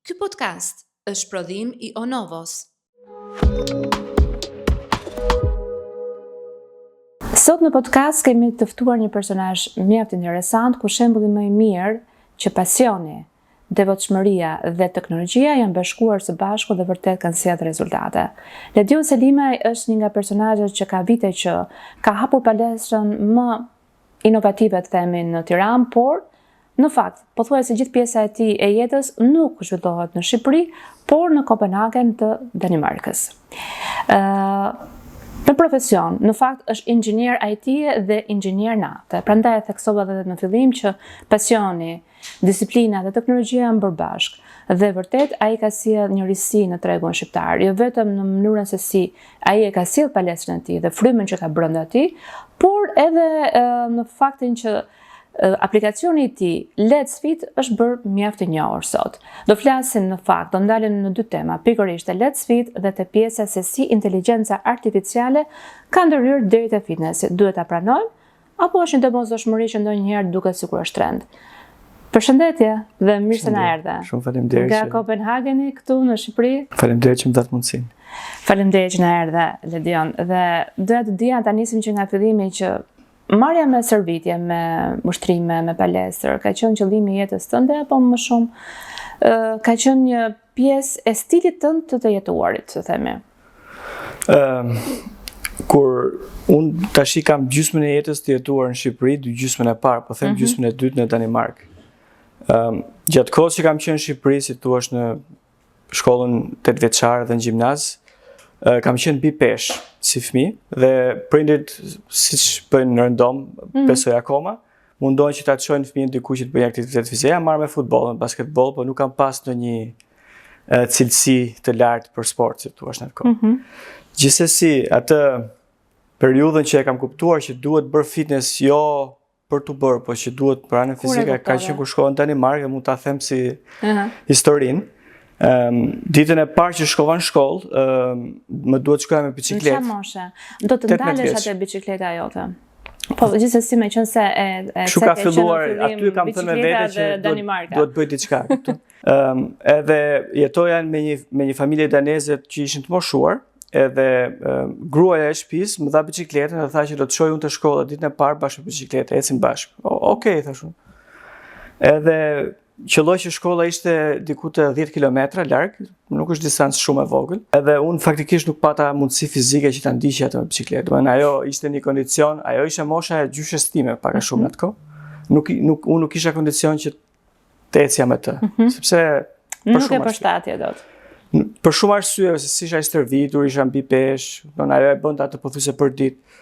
Ky podcast është prodhim I Onovos. Sot në podcast kemi të ftuar një personazh mjaft interesant, ku shembulli më I mirë që pasioni, devotshmëria dhe teknologjia janë bashkuar së bashku dhe vërtet kanë sjellë rezultate. Ledion Selimaj është një nga personazhet që ka vite që ka hapur palestrën më inovative të themi në Tiranë, por në fakt, pothuajse gjithë pjesa e tij e jetës nuk zhvillohet në Shqipëri, por në Kopenhagen të Danimarkës. Në profesion, në fakt është inxhinier IT-e dhe inxhinier natë. Prandaj e theksova edhe në fillim që pasioni, disiplina dhe teknologjia janë bërë bashkë. Dhe vërtet ai ka sjellë një risi në tregun shqiptar, jo vetëm në mënyrën se si ai e ka sjellë palestrën e tij dhe frymën që ka brenda tij, por edhe në faktin që aplikacioni I tij Let's Fit është bërë mjaft I njohur sot. Do flasim në fakt, do ndalem në dy tema, pikërisht te Let's Fit dhe te pjesa se si inteligjenca artificiale ka ndërhyrë deri te fitnessi. Duhet ta pranojmë apo është një domosdoshmëri që ndonjëherë duket sikur është trend? Përshëndetje dhe mirë se na erdhe. Shumë faleminderit. Nga Kopenhageni këtu në Shqipëri. Faleminderit që më dhat mundësinë. Faleminderit që na erdhe, Ledion. Dhe doja të dija ta nisim që nga fillimi që marrja me shërbitje, me ushtrime, me palestër, ka qenë qëllimi I jetës tënde apo më shumë ka qenë një pjesë e stilit tënd të jetuarit, të themi? Kur unë tash kam gjysmën e jetës të jetuar në Shqipëri, dy gjysmën e parë, po them gjysmën e dytë në Danimarkë. Gjatë kohës që kam qenë në Shqipëri, si thua në shkollën 8 vjeçare dhe në gjimnaz, kam qenë bi pesh si fëmijë dhe prindrit siç bëjnë në rëndom, besoj akoma, mundohen që ta çojnë fëmijën diku që të bëjë aktivitet fizike, marr me futbollin, basketboll, por nuk kam pas ndonjë cilësi të lartë për sport, si thua në atë kohë. Gjithsesi, atë periudhën që e kam kuptuar që duhet bërë fitness jo për të bërë, po që duhet për anën fizike, ka qenë kur shkova në Danimarkë, mund ta them si historinë. Ditën e parë që shkova në shkollë, më duhet shkoja me bicikletë. Në çfarë moshe? Do të ndalesh atë bicikleta jote? Po, gjithsesi me qenë se Kështu ka filluar, aty kam thënë me vete që duhet bëj diçka. Edhe jetoja me një familje daneze që ishin të moshuar, edhe gruaja e shtëpisë më dha bicikletën dhe tha që do të shkoj unë te shkolla ditën e parë bashkë me bicikletë, ecim bashkë. Okej, thash unë. Edhe qëlloj që shkolla ishte diku të 10 kilometra larg, nuk është distancë shumë e vogël, edhe unë faktikisht nuk pata mundësi fizike që ta ndiqja atë me bicikletë. Ajo ishte një kondicion, ajo ishte mosha e gjyshes time pak a shumë në atë kohë. Unë nuk kisha kondicion që të ecja me të, sepse nuk e përshtatje dot. Për shumë arsye, se si isha I stërvitur, isha mbi pesh, ajo e bënte atë pothuajse për ditë.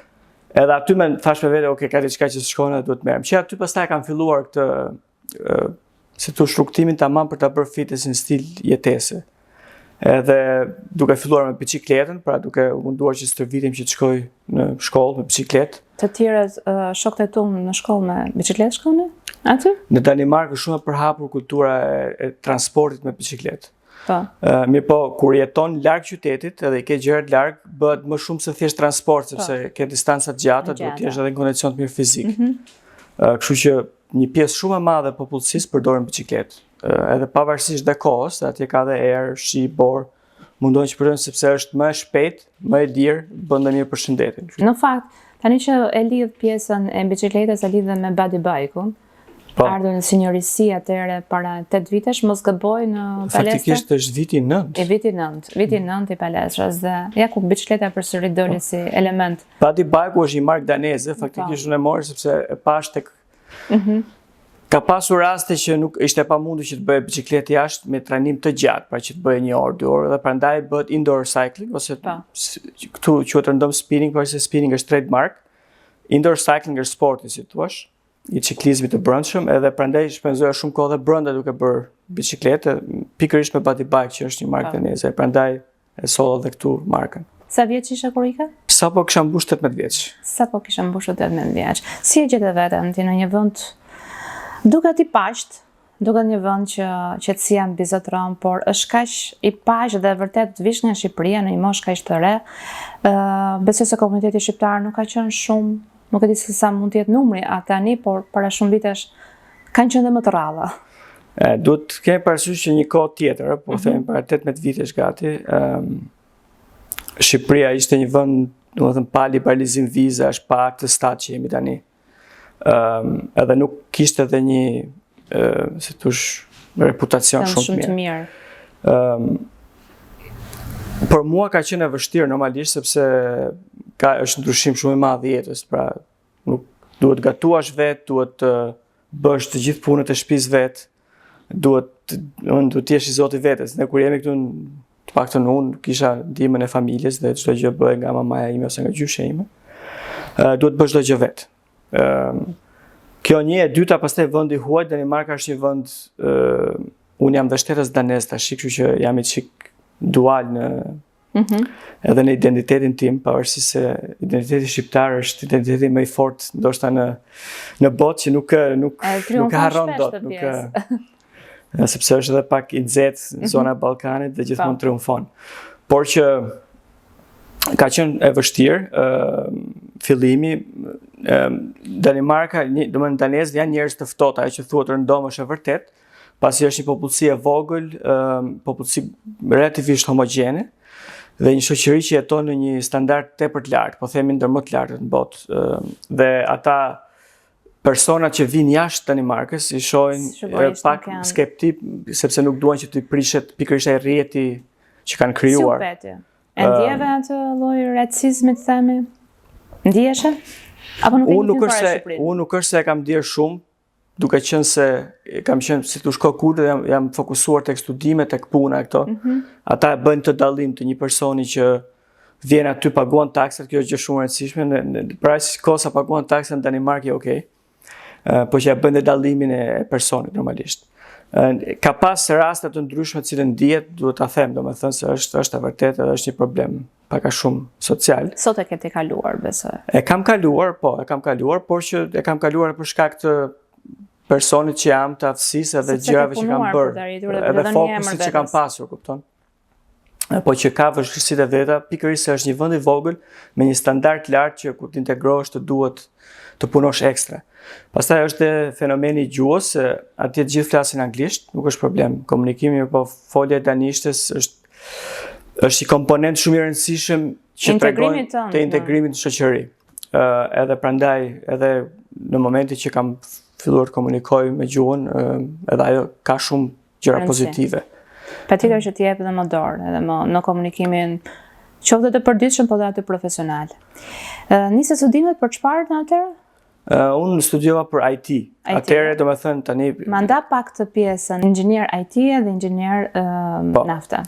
Edhe aty më thash me vete, okay, ka diçka që s'shkon, duhet merrem. Që aty pastaj kam filluar këtë si tu shtruktimin tamam për ta bërë fitnessin stil jetese. Edhe duke filluar me bicikletën, pra duke munduar që stërvitem që të shkoj në shkollë me bicikletë. Të tjerët shokët e tu në shkollë me bicikletë shkoni? Aty? Në Danimarkë është shumë e përhapur kultura e transportit me bicikletë. Po. Mirë po, kur jeton larg qytetit edhe I ke gjërat larg, bëhet më shumë se thjesht transport, sepse ke distanca të gjata, duhet të jesh edhe në kondicion të mirë fizik. Kështu që një pjesë shumë e madhe e popullsisë përdorin bicikletë. Edhe pavarësisht dhe kohës, atje ka dhe erë, shi, borë, mundohen që përdojnë sepse është më e shpejt, më e lirë, bën dhe mirë për shëndetin. Në fakt, tani që e lidh pjesën e bicikletës e lidh me body bike-un, ardhur në sinjorisi atëherë para 8 vitesh, mos gaboj në palestër. Faktikisht është viti 9. Viti 9 I palestrës dhe ja ku bicikleta përsëri doli si element. Body bike-u është një markë daneze, faktikisht unë e morë sepse e pash tek Ka pasur raste që nuk ishte pamundur që të bëjë bicikletë jashtë me trajnim të gjatë, pra që të bëjë 1 orë, 2 orë, dhe prandaj bëhet indoor cycling ose këtu quhet random spinning, por se spinning është trademark. Indoor cycling është sporti, si thua, I ciklizmit të brendshëm, edhe prandaj shpenzoja shumë kohë dhe brenda duke bërë bicikletë, pikërisht me body bike që është një markë daneze, prandaj e solla edhe këtu markën. Sa vjeç isha kur ika? Sapo kisha mbush 18 vjeç. Sapo kisha mbush 18 vjeç. Si e gjetë veten ti në një vend duket I paqt, duket një vend që qetësia mbi zotëron, por është kaq I paqt dhe vërtet vish nga Shqipëria në një moshë kaq të re. Besoj se komuniteti shqiptar nuk ka qenë shumë, nuk e di se sa mund të jetë numri tani, por para shumë vitesh kanë qenë dhe më të rralla. Duhet të kemi parasysh që një kohë tjetër, po themi para 18 vitesh gati, Shqipëria ishte një vend, domethënë pa liberalizim vizash, pa akt të stat që jemi tani. Edhe nuk kishte edhe një si thosh reputacion shumë të mirë. Për mua ka qenë e vështirë normalisht sepse është ndryshim shumë i madh i jetës, pra nuk duhet gatuash vetë, duhet të bësh të gjithë punët e shtëpisë vetë, duhet të jesh i zoti vetes. Ne kur jemi këtu, të paktën unë kisha ndihmën e familjes dhe çdo gjë bëhej nga mamaja ime ose nga gjyshja ime. Duhet të bësh çdo gjë vetë. Kjo një e dyta, pastaj vendi huaj, Danimarka është një vend, unë jam dhe shtetës danez tash, kështu që jam i çik dual në edhe në identitetin tim, pavarësisht se identiteti shqiptar është identiteti më i fortë ndoshta në botë që nuk harron dot, sepse është edhe pak i nxehtë në zona e Ballkanit dhe gjithmonë triumfon. Por që ka qenë e vështirë fillimi. Danimarka, domethënë danezët janë njerëz të ftohtë, ajo që thuhet rëndom është e vërtet, pasi është një popullsi e vogël, popullsi relativisht homogjene dhe një shoqëri që jeton në një standard tepër të lartë, po themi ndër më të lartët në botë. Dhe ata personat që vinë jashtë Danimarkës i shohin pak skeptik, sepse nuk duan që të prishet pikërisht ai rrjeti që kanë krijuar. E ndjeve atë lloj racizmi, të themi? Ndjeshe? Apo nuk e njeh fare Shqipërinë? Unë nuk është se e kam ndier shumë, duke qenë se kam qenë si të shko kurrë dhe jam fokusuar tek studimet, tek puna e këto. Ata e bëjnë të dallim të një personi që vjen aty, paguan taksat, kjo është gjë shumë e rëndësishme. Pra si kosa paguan taksat në Danimarkë, okay. Po që ja bëjnë dallimin e personit normalisht. Ka pas raste të ndryshme të cilën ndihet, duhet ta them, domethënë se është e vërtetë edhe është një problem pak a shumë social. Sot e ke kaluar, besoj. E kam kaluar, por që e kam kaluar për shkak të personit që jam, të aftësisë edhe gjërave që kam bërë, edhe fokusit që kam pasur, kupton? Po që ka vështirësitë e veta, pikërisht se është një vend i vogël me një standard lart që kur të integrohesh të duhet të punosh ekstra. Pastaj është fenomeni i gjuhës, atje të gjithë flasin anglisht, nuk është problem. Komunikimi, po folja e danishtes është një komponent shumë i rëndësishëm që tregon te integrimi në shoqëri. Edhe prandaj, edhe në momentin që kam filluar të komunikoj me gjuhën, edhe ajo ka shumë gjëra pozitive. Patjetër që t'jep edhe më dorë, edhe më në komunikimin qoftë të përditshëm, po dhe atë profesional. Nise studimet për çfarë në atëherë? Unë studiova për IT. Atëherë, domethënë tani ma nda pak të pjesën inxhinier IT dhe inxhinier nafta.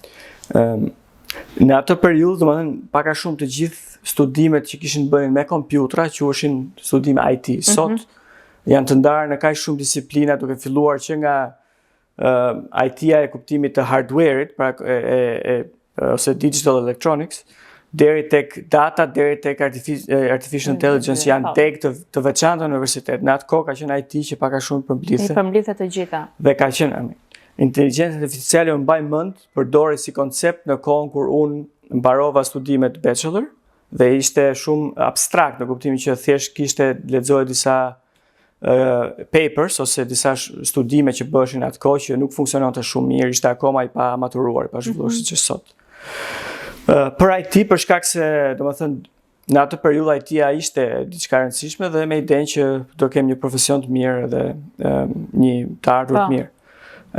Në atë periudhë, domethënë pak a shumë të gjithë studimet që kishin bënë me kompjutra quheshin studime IT. Sot janë të ndarë në kaq shumë disiplina, duke filluar që nga IT-ja e kuptimit të hardware-it, pra ose digital electronics, deri tek data, deri tek artificial intelligence, janë tek të veçanta në universitet. Në atë kohë ka qenë IT që pak a shumë përmblidhte. Përmblidhet të gjitha. Dhe ka qenë inteligjencën artificiale unë mbaj mend, përdori si koncept në kohën kur unë mbarova studimet bachelor dhe ishte shumë abstrakt në kuptimin që thjesht kishte lexoje disa papers ose disa studime që bëshin atë kohë që nuk funksiononte shumë mirë, ishte akoma i pa maturuar, pa zhvilluar siç është sot. Për IT, për shkak se, domethënë, në atë periudhë IT-ja ishte diçka e rëndësishme dhe me idenë që do kem një profesion të mirë dhe një të ardhur të mirë.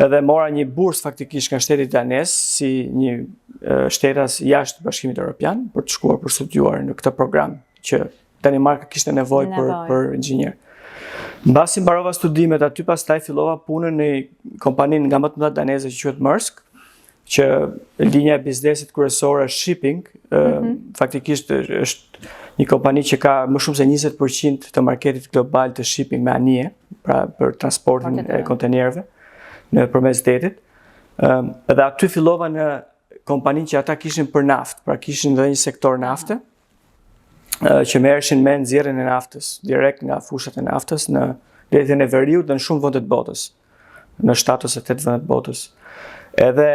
Edhe mora një bursë faktikisht nga shteti danez si një shtetas jashtë Bashkimit Evropian për të shkuar për studiuar në këtë program që Danimarka kishte nevojë për inxhinier. Mbasi mbarova studimet aty, pastaj fillova punën në kompaninë nga më të mëdha daneze që quhet Maersk, që linja e biznesit kryesore është shipping, faktikisht është një kompani që ka më shumë se 20% të marketit global të shipping me anije, pra për transportin e kontenerëve nëpërmes detit. Edhe aty fillova në kompaninë që ata kishin për naftë, pra kishin edhe një sektor nafte, që merreshin me nxjerrjen e naftës direkt nga fushat e naftës në detin e veriut dhe në shumë vende të botës, në 7 ose 8 vende të botës. Edhe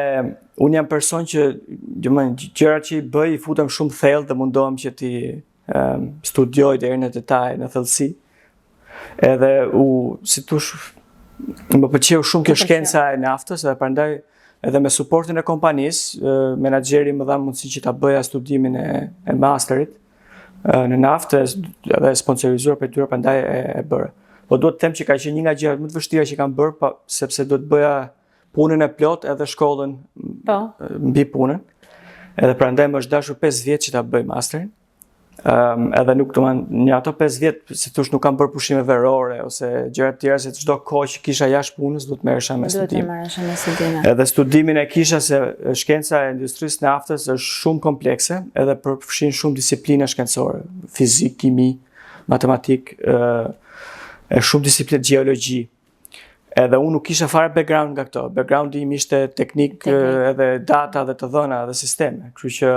unë jam person që gjërat që i bëj i futem shumë thellë dhe mundohem që ti studioj deri në detaj, në thellësi. Edhe si thosh, Më pëlqeu shumë kjo shkenca e naftës dhe prandaj edhe me suportin e kompanisë, menaxheri më dha mundësi që ta bëja studimin e masterit në naftë edhe sponsorizuar për tyre, prandaj e bëra. Po duhet të them që ka qenë një nga gjërat më të vështira që kam bërë, sepse do të bëja punën e plot edhe shkollën mbi punën. Edhe prandaj më është dashur 5 vjet që ta bëj masterin. Edhe nuk në ato 5 vjet, si thosh, nuk kam bërë pushime verore ose gjëra të tjera, se çdo kohë që kisha jashtë punës do të merresha me studim. Edhe studimin e kisha se shkenca e industrisë naftës është shumë komplekse, edhe përfshin shumë disiplina shkencore, fizik, kimi, matematik, e shumë disiplinë gjeologji. Edhe unë nuk kisha fare background nga këto. Backgroundi im ishte teknik edhe data dhe të dhëna dhe sisteme, kështu që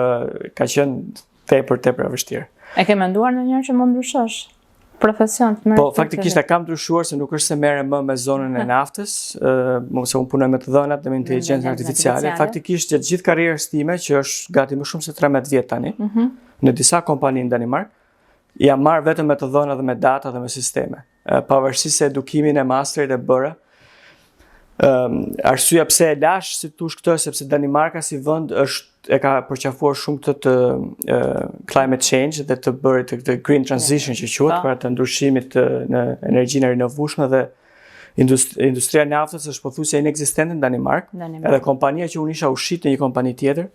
ka qenë tepër e vështirë. E ke menduar ndonjëherë që mund ndryshosh profesion të merresh? Po, faktikisht e kam ndryshuar, se nuk është se merrem më me zonën e naftës, se unë punoj me të dhënat dhe me inteligjencën artificiale. Faktikisht gjatë gjithë karrierës time, që është gati më shumë se 13 vjet tani, në disa kompani në Danimark, jam marrë vetëm me të dhëna dhe me data dhe me sisteme. Pavarësisht se edukimin e masterit e bëra, arsyeja pse e lash si tush këtë, sepse Danimarka si vend e ka përqafuar shumë këtë climate change dhe të bërit të green transition që quhet, pra të ndryshimit në energjinë e rinovueshme, dhe industria e naftës është pothuajse inekzistente në Danimark. Edhe kompania që unë isha ushit në një kompani tjetër.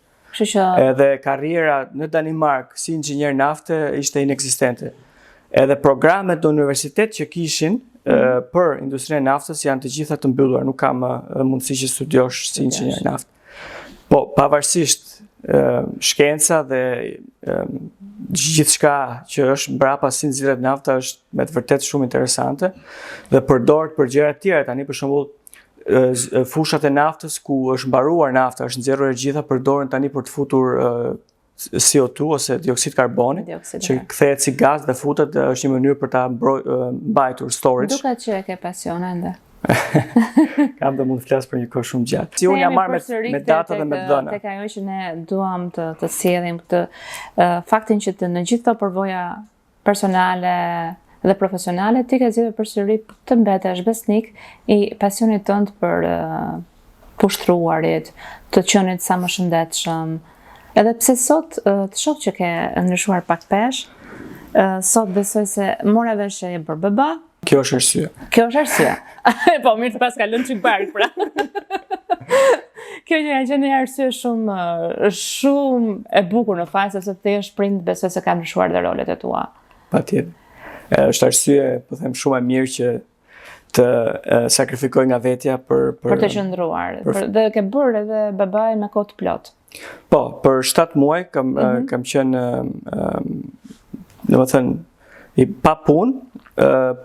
Edhe karriera në Danimark si inxhinier nafte ishte inekzistente. Edhe programet në universitet që kishin për industrinë e naftës janë të gjitha të mbyllura, nuk kam mundësi që studiosh si inxhinier naftë. Po, pavarësisht shkenca dhe gjithçka që është mbrapa si nxirret nafta është me të vërtetë shumë interesante dhe përdoret për gjëra të tjera. Tani për shembull fushat e naftës ku është mbaruar nafta, është nxjerrur e gjitha, përdoren tani për të futur CO2 ose dioksid karboni, që kthehet si gaz dhe futet, është një mënyrë për ta mbajtur storage. Duket që e ke pasion ende. Kam dhe mund të flas për një kohë shumë gjatë. Si unë jam marrë me data dhe me dhëna. Tek ajo që ne duam të sjellim këtë faktin që në gjithë këto përvoja personale dhe profesionale, ti ke zgjedhur përsëri të mbetesh besnik i pasionit tënd për pushtruarit, të qenit sa më shëndetshëm. Edhe pse sot të shoh që ke ndryshuar pak pesh, sot besoj se more vesh që je bërë baba. Kjo është arsye. Kjo është arsye. Po mirë të pas ka lënë çik bark, pra. Kjo që ka qenë një arsye shumë e bukur në fakt, sepse ti je prind, besoj se ka ndryshuar dhe rolet e tua. Patjetër. Është arsye, po them, shumë e mirë që të sakrifikoj nga vetja për të qëndruar. Dhe ke bërë edhe babaj me kohë të plot. Po, për 7 muaj kam qenë, domethënë, i pa punë,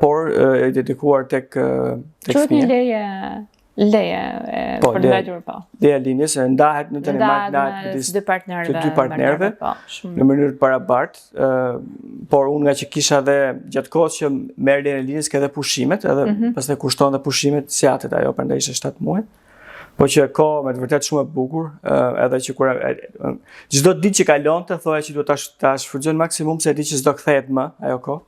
por i dedikuar tek fëmijët. Quhet një leje për të vajtur, po. Leja linjës, ndahet në Danimark të dy partnerëve në mënyrë të barabartë, por unë nga që kisha dhe gjatë kohës që merr lejen e linjës, ka edhe pushimet, edhe pastaj kushton dhe pushimet si atet ajo, prandaj ishte 7 muaj. Po që kohë me të vërtet shumë e bukur, edhe që kur çdo ditë që kalonte thoya që duhet ta shfrytëzoj në maksimum, se e di që s'do kthehet më ajo kohë.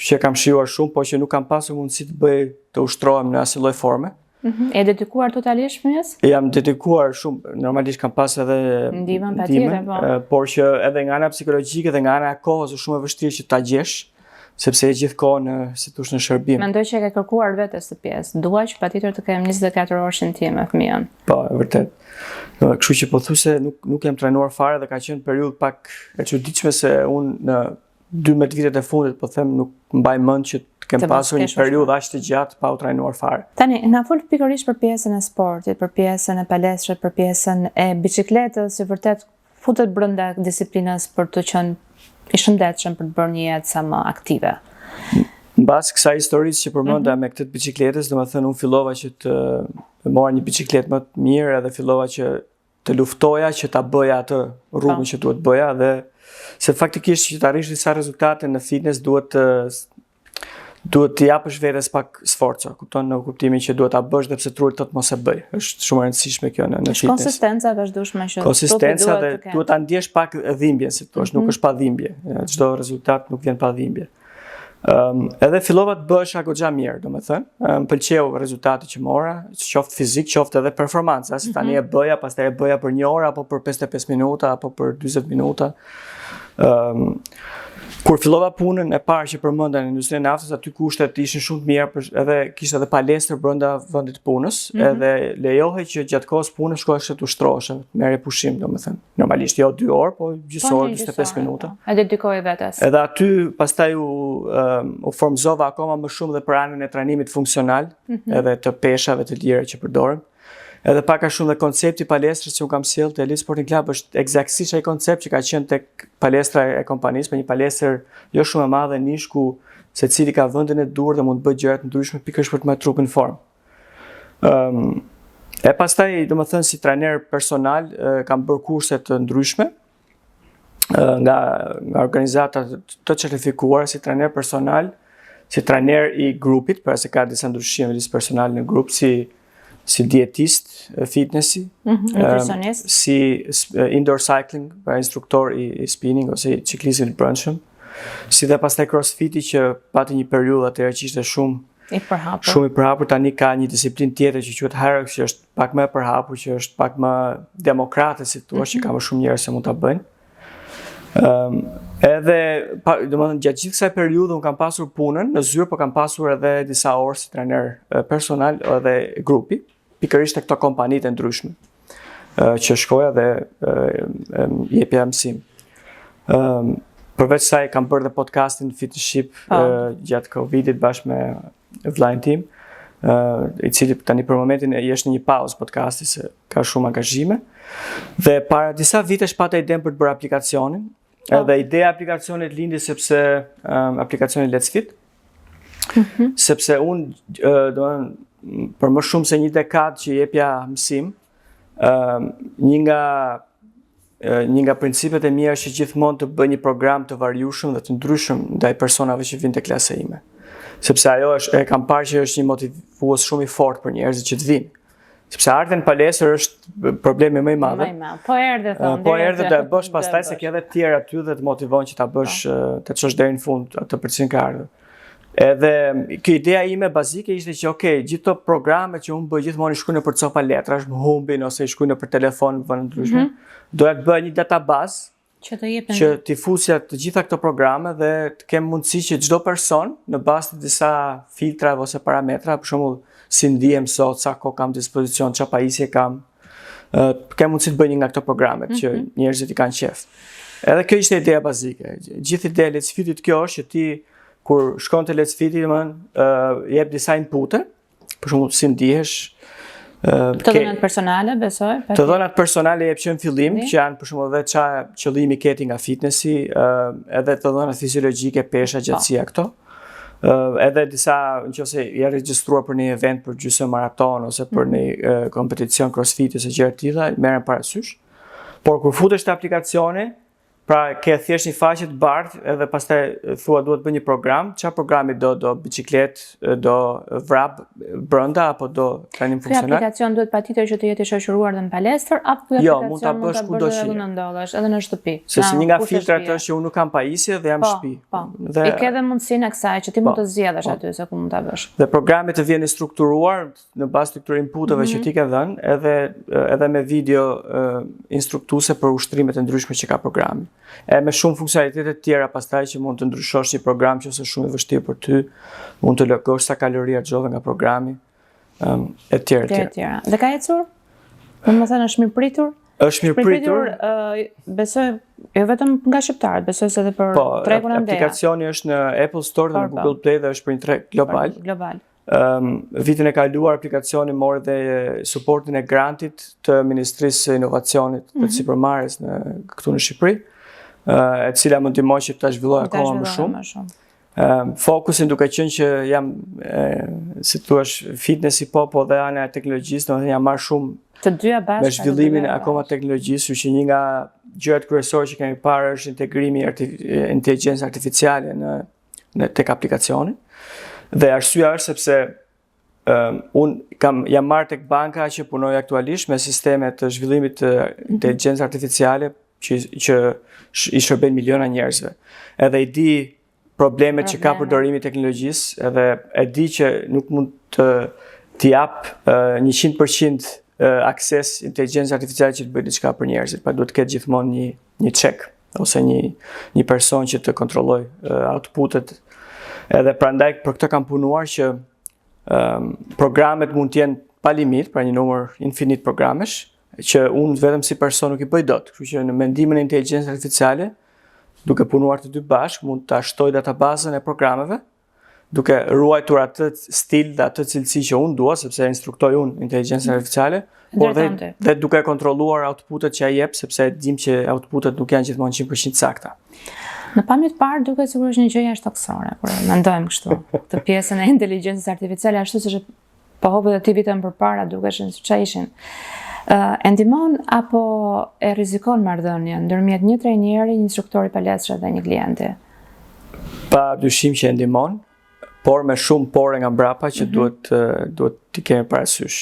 Që kam shijuar shumë, po që nuk kam pasur mundësi të ushtrohem në asnjë lloj forme. E dedikuar totalisht fëmijës? Jam dedikuar shumë, normalisht kam pas edhe ndihmën patjetër, por që edhe nga ana psikologjike dhe nga ana e kohës është shumë e vështirë që ta gjesh, sepse e gjithkohë në shërbim. Mendoj që e ke kërkuar vetes këtë pjesë. Dua që patjetër të kem 24 orëshin time me fëmijën. Po, e vërtet. Kështu që pothuajse nuk jam trajnuar fare dhe ka qenë periudhë pak e çuditshme, se unë në 12 vitet e fundit, po them, nuk mbaj mend që kem pasur një periudhë aq të gjatë pa u trajnuar fare. Tani, na fol pikërisht për pjesën e sportit, për pjesën e palestrës, për pjesën e biçikletës, që vërtet futet brenda disiplinës për të qenë i shëndetshëm, për të bërë një jetë sa më aktive. Mbas kësaj historisë që përmenda me këtë biçikletës, domethënë unë fillova që të mora një biçikletë më të mirë, edhe fillova që të luftoja që ta bëja atë rrugën që duhet bëja, dhe se faktikisht që të arrish disa rezultate në fitness duhet të japësh vetes pak sforca, kupton, në kuptimin që duhet ta bësh dhe pse trurit të mos e bëj. Është shumë e rëndësishme kjo në fitness. Konsistenca vazhdueshme që konsistenca dhe duhet ta ndjesh pak dhimbjen, si thua, nuk është pa dhimbje. Çdo rezultat nuk vjen pa dhimbje. Edhe fillova të bësha goxha mirë, domethënë. Më pëlqeu rezultati që mora, qoftë fizik, qoftë edhe performanca, se tani e bëja, pastaj e bëja për 1 orë apo për 55 minuta apo për 40 minuta. Kur fillova punën e parë që përmenda në industrinë e naftës, aty kushtet ishin shumë të mira, edhe kishte edhe palestër brenda vendit të punës, edhe lejohej që gjatë kohës punës shkoheshe të ushtroheshe, merrje pushim, domethënë. Normalisht jo 2 orë, po gjysore, 45 minuta. E dedikoj vetes. Edhe aty pastaj u formzova akoma më shumë dhe për anën e trajnimit funksional, edhe të peshave të lira që përdorem. Edhe pak a shumë dhe koncepti palestrës që unë kam sjellë te Elite Sporting Club është eksaktësisht ai koncept që ka qenë tek palestra e kompanisë, për një palestër jo shumë e madhe nish ku secili ka vendin e dur dhe mund të bëjë gjëra të ndryshme pikërisht për të marrë trupin në formë. E pastaj, domethënë si trajner personal kam bërë kurse të ndryshme nga organizata të certifikuara si trajner personal, si trajner i grupit, pra se ka disa ndryshime lidhës personal në grup, si dietist, fitnessi, nutricionist, si indoor cycling, pra instruktor i spinning ose ciklistit të brendshëm, si dhe pastaj crossfiti që pati një periudhë atëherë që ishte shumë i përhapur, tani ka një disiplinë tjetër që quhet Hyrox, që është pak më e përhapur, që është pak më demokrate, si thua, që ka më shumë njerëz që mund ta bëjnë. Edhe, domethënë gjatë gjithë kësaj periudhe unë kam pasur punën në zyrë, por kam pasur edhe disa orë si trajner personal edhe grupi, pikërisht te këto kompanitë ndryshme që shkoja dhe jepja mësim. Përveç saj kam bërë dhe podcastin Fitship gjatë Covidit bashkë me vllajën tim, i cili tani për momentin është në një pauzë podcasti se ka shumë angazhime. Dhe para disa vitesh pata idenë për të bërë aplikacionin. Edhe ideja e aplikacionit lindi sepse aplikacioni Let's Fit, sepse unë për më shumë se një dekadë që jepja mësim, një nga principet e mia është që gjithmonë të bëj një program të variushëm dhe të ndryshëm ndaj personave që vinë te klasa ime. Sepse ajo e kam parë që është një motivues shumë i fortë për njerëzit që të vinë. Sepse ardhen në palestër është problemi më i madh. Po erdhe thonë. Po erdhe do e bësh pastaj se ke edhe të tjerë aty dhe të motivon që ta bësh të çosh deri në fund atë për cilin ka ardhur. Edhe kjo ideja ime bazike ishte që gjithë këto programe që unë bëj gjithmonë i shkruaj nëpër copa letrash, më humbin ose i shkruaj nëpër telefon në vende ndryshme. Doja të bëj një database që t'i fusja të gjitha këto programe dhe të kem mundësi që çdo person në bazë të disa filtrave ose parametra, për shembull si ndihem sot, sa kohë kam dispozicion, çfarë pajisje kam, kem mundësi të bëj një nga këto programet që njerëzit i kanë qef. Edhe kjo ishte ideja bazike. Gjithë ideja e Let's Fitit kjo është që ti kur shkon te Let's Fiti, jep disa inpute, për shembull si ndihesh, të dhënat personale, besoj. Të dhënat personale jep që në fillim, që janë për shembull edhe çfarë qëllimi keti nga fitnessi, edhe të dhënat fiziologjike, pesha, gjatësia këto. Edhe disa, nëse je regjistruar për një event për gjysmë maraton ose për një kompeticion crossfit ose gjëra të tilla, merren parasysh. Por kur futesh te aplikacioni, pra ke thjesht një faqe të bardhë edhe pastaj thua duhet bëj një program, çfarë programi do biçiklet, do vrap brenda apo do trajnim funksional? Ky aplikacion duhet patjetër që të jetë i shoqëruar dhe në palestër apo ky aplikacion mund ta bësh kudo që ndodhesh, edhe në shtëpi. Sepse një nga filtrat është që unë nuk kam pajisje dhe jam në shtëpi. Dhe i ke edhe mundësinë e kësaj që ti mund të zgjedhësh aty se ku mund ta bësh. Dhe programi të vjen i strukturuar në bazë të këtyre inputeve që ti ke dhënë, edhe me video instruktuese për ushtrimet e ndryshme që ka programi. Me shumë funksionalitete të tjera pastaj që mund të ndryshosh një program që është shumë i vështirë për ty, mund të largosh sa kaloria xhove nga programi, e tjera. Dhe ka ecur? Domethënë është mirë pritur? Është mirë pritur. Besoj jo vetëm nga shqiptarët, besoj se edhe për tregun e ndërtuar. Aplikacioni është në Apple Store dhe në Google Play dhe është për një treg global. Vitin e kaluar aplikacioni mori dhe suportin e grantit të Ministrisë së Inovacionit të sipërmarrjes këtu në Shqipëri, e cila më ndihmoi që ta zhvilloj akoma më shumë. Fokusin duke qenë që jam, si thua, fitnessi po dhe ana e teknologjisë, domethënë jam marrë shumë të dyja bashkë me zhvillimin akoma teknologjisë, që një nga gjërat kryesore që kemi parë është integrimi i inteligjencës artificiale në tek aplikacioni. Dhe arsyeja është sepse unë jam marrë tek banka që punoj aktualisht me sisteme të zhvillimit të inteligjencës artificiale që i shërben miliona njerëzve. Edhe i di problemet që ka përdorimi i teknologjisë, edhe e di që nuk mund të jap 100% akses inteligjencës artificiale që të bëjë diçka për njerëzit, pa duhet të ketë gjithmonë një check ose një person që të kontrolloj outputet. Edhe prandaj për këtë kam punuar që programet mund të jenë pa limit, pra një numër infinit programesh, që unë vetëm si person nuk i bëj dot. Kështu që në mendimin e inteligjencës artificiale, duke punuar të dy bashkë, mund të ashtoj databazën e programeve, duke ruajtur atë stil dhe atë cilësi që unë dua, sepse instruktoj unë inteligjencën artificiale, por dhe duke kontrolluar outputet që ai jep, sepse dim që outputet nuk janë gjithmonë 100% sakta. Në pamje të parë duket sikur është një gjë jashtëzakonshme, kur mendojmë kështu, këtë pjesën e inteligjencës artificiale ashtu siç po hopet aty vitën përpara dukeshin siç ishin. E ndihmon apo e rrezikon marrëdhënien ndërmjet një trajneri, një instruktori palestre dhe një klienti? Pa dyshim që e ndihmon, por me shumë pore nga mbrapa që duhet t'i kemi parasysh.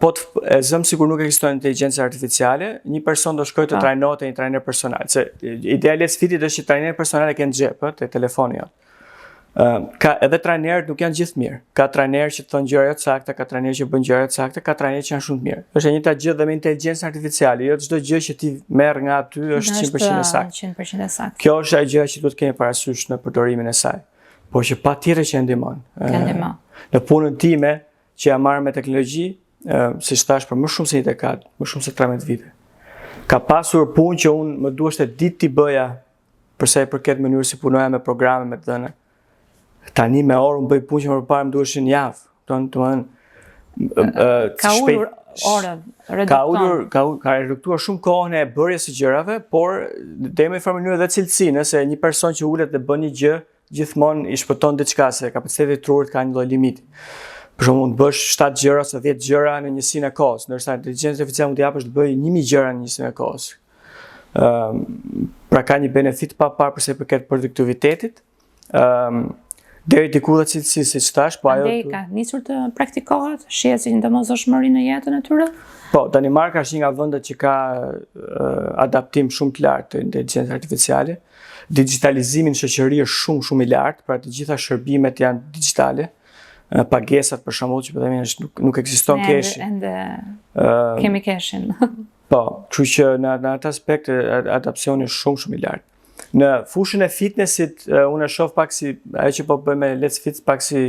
Po e zëm sikur nuk ekziston inteligjencë artificiale, një person do shkojë të trajnohet te një trajner personal, se ideja e sfitit është që trajneri personal e ke në xhep, te telefoni jot. Edhe trajnerët nuk janë gjithë mirë. Ka trajnerë që thonë gjëra të sakta, ka trajnerë që bën gjëra të sakta, ka trajnerë që janë shumë të mirë. Është e njëjta gjë dhe me inteligjencën artificiale, jo çdo gjë që ti merr nga aty është 100% e saktë. 100% e saktë. Kjo është ajo gjë që duhet kemi parasysh në përdorimin e saj. Por që patjetër që ndihmon. Në punën time që jam marrë me teknologji, siç thash për më shumë se një dekadë, më shumë se 13 vite. Ka pasur punë që unë më duheshte ditë t'i bëja për sa i përket mënyrës si punoja me programe me të dhëna. Tani me orë unë bëj punë që më përpara më duheshin javë. Ka ulur orën, redukton. Ka reduktuar shumë kohën e bërjes së gjërave, por deri në një farë mënyrë edhe cilësinë, se një person që ulet dhe bën një gjë, gjithmonë i shpëton diçka, se kapaciteti trurit ka një lloj limiti. Për shembull, mund të bësh 7 gjëra ose 10 gjëra në njësinë e kohës, ndërsa inteligjenca artificiale mund të japësh të bëj 1000 gjëra në njësinë e kohës. Pra ka një benefit pa parë për sa i përket produktivitetit. Deri diku dhe cilësi, siç thash, po ajo ka nisur të praktikohet, shihet si një domosdoshmëri në jetën e tyre? Po, Danimarka është një nga vendet që ka adaptim shumë të lartë të inteligjencës artificiale. Digitalizimi në shoqëri është shumë i lartë, pra të gjitha shërbimet janë digjitale. Pagesat për shembull, që po themi nuk ekziston keshi. Ende kemi keshin. Po, kështu që në atë aspekt adaptioni është shumë i lartë. Në fushën e fitnessit, unë e shoh pak si ajo që po bëjmë me Let's Fit, pak si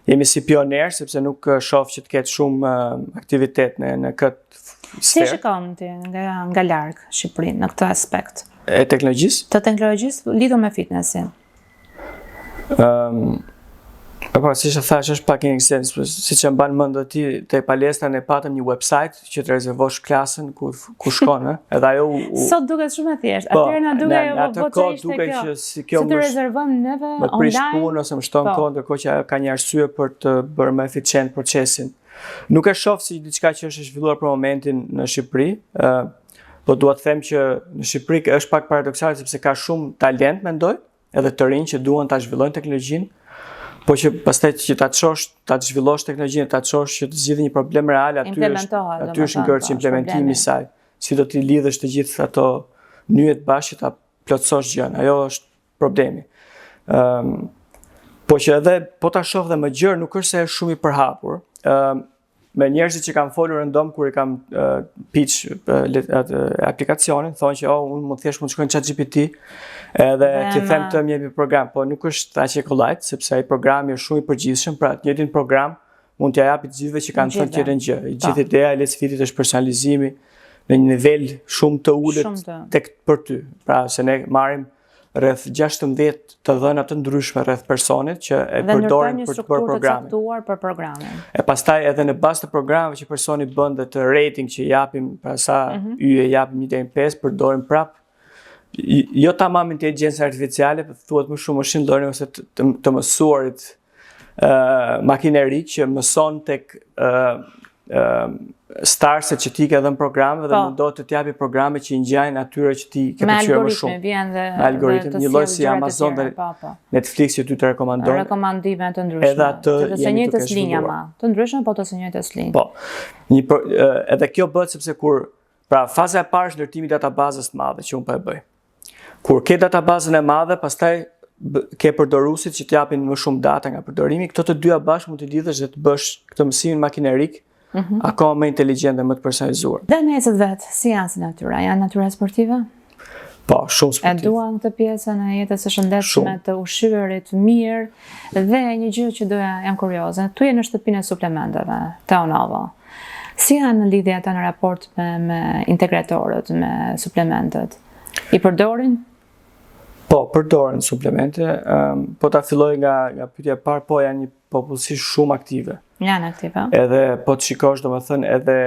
jemi si pioner, sepse nuk shoh që të ketë shumë aktivitet në këtë sferë. Si shikon ti nga larg Shqipërinë në këtë aspekt? E teknologjisë? Të teknologjisë lidhur me fitnessin. Po, siç e thash, është pak një sens, siç e mban mend ti te palestra ne patëm një website që të rezervosh klasën ku shkon, edhe ajo sot duket shumë e thjeshtë. Atëherë na duket ajo voçë ishte kjo. Si kjo të rezervojmë neve online. Më prish punë ose më shton kohë, ndërkohë që ajo ka një arsye për të bërë më eficient procesin. Nuk e shoh si diçka që është e zhvilluar për momentin në Shqipëri, po dua të them që në Shqipëri është pak paradoksale sepse ka shumë talent, mendoj, edhe të rinj që duan ta zhvillojnë teknologjinë. Po që pastaj që ta zhvillosh teknologjinë, ta çosh që të zgjidhë një problem real, aty është ngërç implementimi i saj. Si do t'i lidhësh të gjithë ato nyjet bashkë ta plotësosh gjën. Ajo është problemi. Po që edhe po ta shoh dhe më gjerë, nuk është se është shumë i përhapur. Me njerëzit që kam folur rëndom kur i kam pitch aplikacionin, thonë që unë thjesht mund të shkoj në ChatGPT edhe ti them të më jepi program, po nuk është aq e kollajt, sepse ai programi është shumë i përgjithshëm, pra të njëjtin program mund t'ia japi të gjithëve që kanë thënë tjetër gjë. Gjithë ideja e Let's Fitit është personalizimi në një nivel shumë të ulët tek për ty. Pra se ne marrim rreth 16 të dhëna të ndryshme rreth personit që e përdorin për të bërë programin. E pastaj edhe në bazë të programeve që personi bën dhe të rating që japim, pra sa yje japim 1 deri në 5, përdorim prap jo tamam inteligjencë artificiale, por thuhet më shumë machine learning ose të mësuarit makinerik që mëson tek starset që ti ke dhënë programe dhe mundohet të t'japi programe që i ngjajnë atyre që ti ke pëlqyer më shumë. Me algoritëm, një lloj si Amazon dhe Netflix që ty të rekomandon. Rekomandime të ndryshme. Edhe atë të së njëjtës linja ma. Të ndryshme, po të së njëjtës linjë. Po. Edhe kjo bëhet sepse pra faza e parë është ndërtimi i databazës të madhe që unë po e bëj. Kur ke databazën e madhe, pastaj ke përdoruesit që t'japin më shumë data nga përdorimi, këto të dyja bashkë mund të lidhesh dhe të bësh këtë mësimin makinerik akoma më inteligjent dhe më të personalizuar. Dhe nesët vetë, si janë si natyra? Janë natyra sportive? Po, shumë E sportiv. duan këtë pjesën e jetës së shëndetshme, të ushqyerit mirë, dhe një gjë që jam kurioze, tu je në shtëpinë e suplementeve, te Onovo. Si janë në lidhje ata në raport me integratorët, me suplementet? I përdorin? Po, përdoren suplemente, po ta filloj nga pyetja e parë, po janë një popullsi shumë aktive. Janë aktive. Edhe po të shikosh domethënë edhe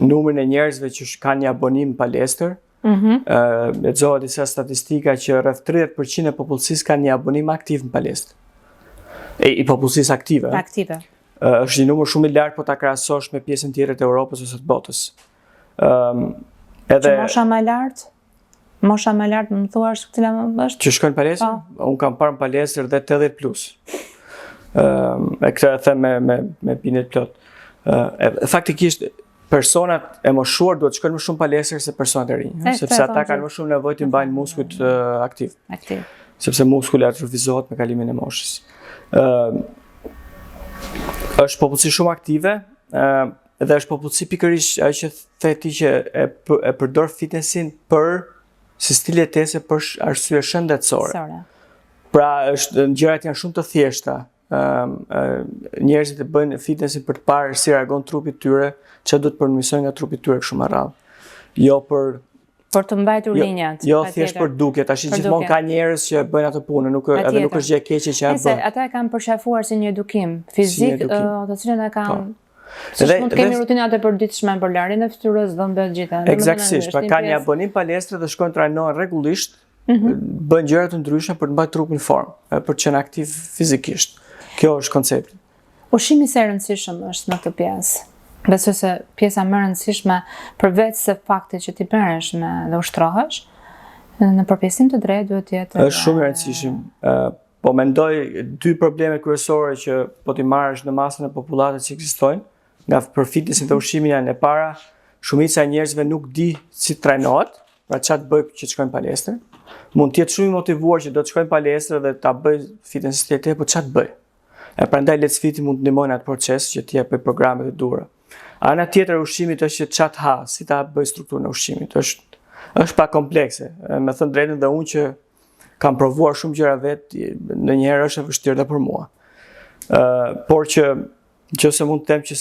numrin e njerëzve që kanë një abonim në palestër, lexova disa statistika që rreth 30% e popullsisë kanë një abonim aktiv në palestër. I popullsisë aktive. Aktive. Është një numër shumë i lartë po ta krahasosh me pjesën tjetër të Europës ose të botës. Edhe Që mosha më lartë më thuash cila më është? që shkojnë palestër, unë kam parë në palestër dhe 80 plus. E këtë e them me binet plot. Faktikisht personat e moshuar duhet shkojnë më shumë palestër se personat e rinj, sepse ata kanë më shumë nevojë të mbajnë muskujt aktiv. Aktiv. Sepse muskuli atrofizohet me kalimin e moshës. Është popullsi shumë aktive, dhe është popullsi pikërisht ajo që the ti që e përdor fitnessin si stil jetese për arsye shëndetësore. Pra gjërat janë shumë të thjeshta. Njerëzit e bëjnë fitnessin për të parë si reagon trupi i tyre, çfarë duhet përmirësojnë nga trupi i tyre kështu me radhë. Jo për të mbajtur linjat. Jo thjesht për duke, tash gjithmonë ka njerëz që bëjnë atë punë, edhe nuk është gjë e keqe që e bën. Ata e kanë përshëfuar si një edukim fizik, të cilën e kanë. Siç mund të kemi rutinat e përditshme për larjen e fytyrës, dhëmbët gjitha. Eksaktësisht, pra kanë një abonim palestre dhe shkojnë trajnohen rregullisht, bëjnë gjëra të ndryshme për të mbajtur trupin në formë, për të qenë aktiv fizikisht. Kjo është koncepti. Ushqimi i rëndësishëm është në këtë pjesë. Besoj se pjesa më e rëndësishme përveç se faktit që ti merresh dhe ushtrohesh, në përpjesim të drejtë duhet të jetë. Është shumë e rëndësishëm. Po mendoj dy probleme kryesore që po ti marrësh në masën e popullatës që ekzistojnë, nga për fitnessin dhe ushqimin janë e para, shumica e njerëzve nuk di si trajnohet, pra çfarë bëj që të shkojnë palestër. Mund të jetë shumë i motivuar që do të shkojnë palestër dhe ta bëj fitnessin tjetër, po çfarë të bëj? Prandaj Let's Fit mund të ndihmojnë atë proces që ti jap programet e duhura. Ana tjetër e ushqimit është që çfarë ha, si ta bëj strukturën e ushqimit. Është pak komplekse. Me thënë drejtën dhe unë që kam provuar shumë gjëra vetë, ndonjëherë është e vështirë edhe për mua. Por që nëse mund të them që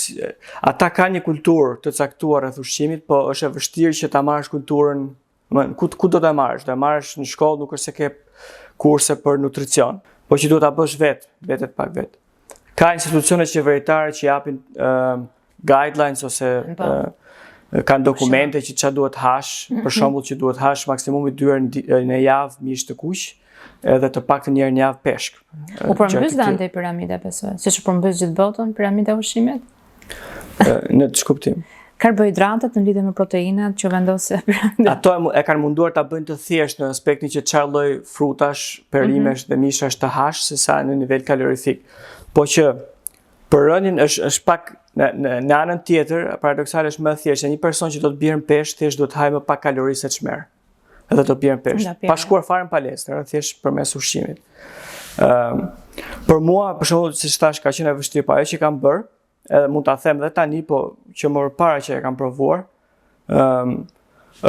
ata kanë një kulturë të caktuar rreth ushqimit, po është e vështirë që ta marrësh kulturën, ku do ta marrësh? Do ta marrësh në shkollë, nuk është se ke kurse për nutricion, po që duhet ta bësh vetë pak vetë. Ka institucione qeveritare që japin guidelines ose kanë dokumente që çfarë duhet hash, për shembull që duhet hash maksimumi 2 herë në javë mish të kuq, edhe të paktën një herë në javë peshk. U përmbys dhe andej piramide, besoj, siç u përmbys gjithë botën piramida e ushqimit? Në ç'kuptim? Karbohidratet në lidhje me proteinat që vendosë piramida. Ato e kanë munduar ta bëjnë të thjeshtë në aspektin që çfarë lloj frutash, perimesh dhe mishash të hash, sesa në nivel kalorifik. Po që për rënien është pak në anën tjetër, paradoksale është më thjeshtë. Një person që do të bjerë peshk, thjesht do të hajë më pak kalori se çmerr. Edhe do të bjerë peshk. Pa shkuar fare në palestër, thjesht përmes ushqimit. Për mua, për shembull, siç thash, ka qenë e vështirë, po ajo që kam bërë, edhe mund ta them edhe tani, po që më përpara që e kam provuar,